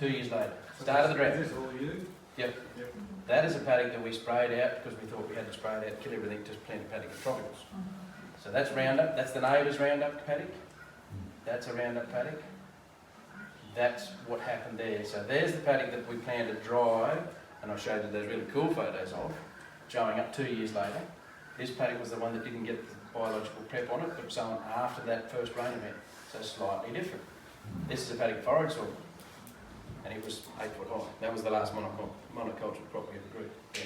2 years later. Start of the drought. Is this all you? Yep. Yep. That is a paddock that we sprayed out because we thought we had to spray it out, kill everything, just plant a paddock of tropicals. So that's Roundup. That's the neighbour's Roundup paddock. That's a Roundup paddock. That's what happened there. So there's the paddock that we planted dry, and I showed you those really cool photos of, showing up 2 years later. This paddock was the one that didn't get the biological prep on it, but sown after that first rain event, so slightly different. This is a paddock of forage sorghum, and it was 8 foot high. That was the last monoculture crop we ever grew. Yeah.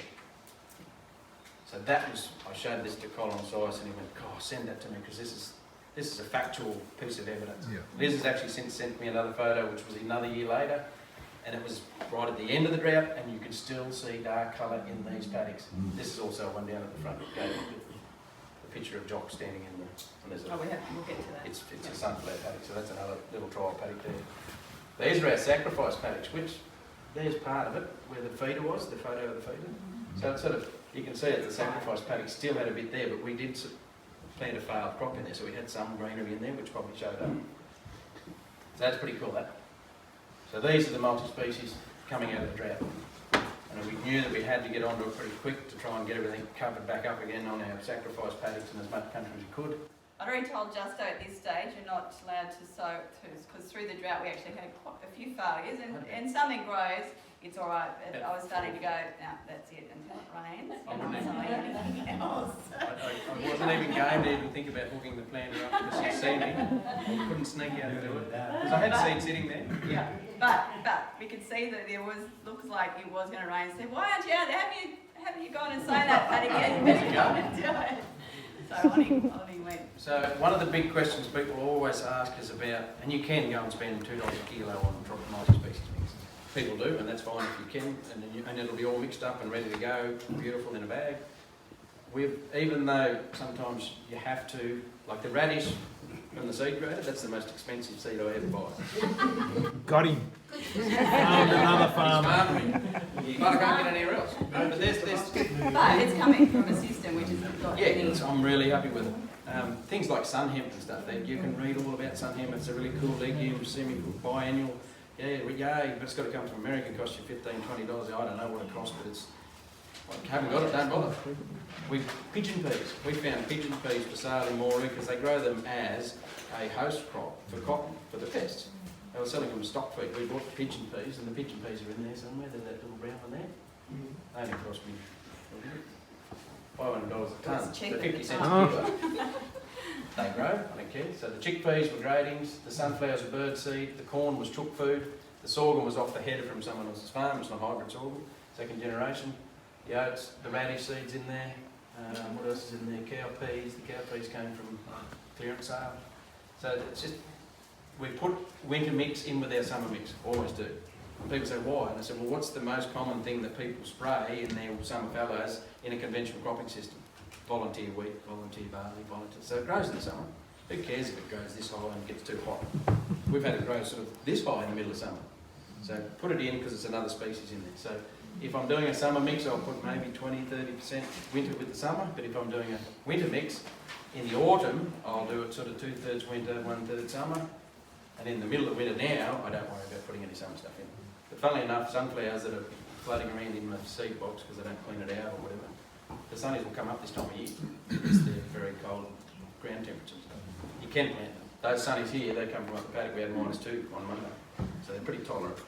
So that was, I showed this to Colin Sice, and he went, "God, send that to me, because this is a factual piece of evidence." Yeah. Liz has actually since sent me another photo, which was another year later, and it was right at the end of the drought, and you could still see dark colour in these paddocks. This is also one down at the front that gave the picture of Jock standing in the. And there's a, we'll get to that. it's a sunflower paddock, so that's another little trial paddock there. These are our sacrifice paddocks, which there's part of it where the feeder was, the photo of the feeder. So it's sort of, you can see that the sacrifice paddock still had a bit there, but we did plant a failed crop in there, so we had some greenery in there, which probably showed up. So that's pretty cool, that. So these are the multi-species coming out of the drought. And we knew that we had to get onto it pretty quick to try and get everything covered back up again on our sacrifice paddocks in as much country as we could. I'd already told Justo at this stage you're not allowed to sow, because through the drought we actually had quite a few failures, and something grows, it's all right, but I was starting to go, no, that's it, until it rains, you're not sowing anything else. I wasn't even going to even think about hooking the planter up because you'd see me. I couldn't sneak out and do it. Because I had seed sitting there. Yeah, but we could see that there was, looks like it was going to rain. So why aren't you out there? Haven't you gone and sown that paddock yet? You better go and do it. So on he went. So one of the big questions people always ask is about, and you can go and spend $2 a kilo on multi-species mix. People do, and that's fine if you can, and it'll be all mixed up and ready to go, beautiful in a bag. Even though sometimes you have to, like the radish from the seed grader, that's the most expensive seed I ever buy. Got him. Found another farmer. But I can't get anywhere else. But But it's coming from a system which has got any. I'm really happy with it. Things like sun hemp and stuff, you can read all about sun hemp. It's a really cool legume, semi-biennial. Yeah, but it's got to come from America. It costs you $15, $20. I don't know what it costs, but it's. I haven't got it, don't bother. Pigeon peas. We found pigeon peas for sale in Moree because they grow them as a host crop for cotton, for the pests. They were selling them stock feed. We bought pigeon peas, and the pigeon peas are in there somewhere. There's that little brown one there. They only cost me $500 a tonne, so 50 cents a kilo. They grow, I don't care. So the chickpeas were gradings, the sunflowers were bird seed, the corn was chook food, the sorghum was off the header from someone else's farm. It's not hybrid sorghum, second generation. The oats, the radish seeds in there. What else is in there? Cowpeas. The cowpeas came from clearance sale. So it's just, we put winter mix in with our summer mix, always do. And people say, why? And I said, well, what's the most common thing that people spray in their summer fallows in a conventional cropping system? Volunteer wheat, volunteer barley, volunteer. So it grows in the summer. Who cares if it goes this high and gets too hot? We've had it grow sort of this high in the middle of summer. So put it in because it's another species in there. So if I'm doing a summer mix, I'll put maybe 20-30% winter with the summer. But if I'm doing a winter mix, in the autumn, I'll do it sort of 2/3 winter, 1/3 summer. And in the middle of winter now, I don't worry about putting any summer stuff in. But funnily enough, sunflowers that are floating around in my seed box because I don't clean it out or whatever, the sunnies will come up this time of year because they're very cold ground temperatures. You can plant them. Those sunnies here, they come from up the paddock. We had -2 on Monday. So they're pretty tolerant.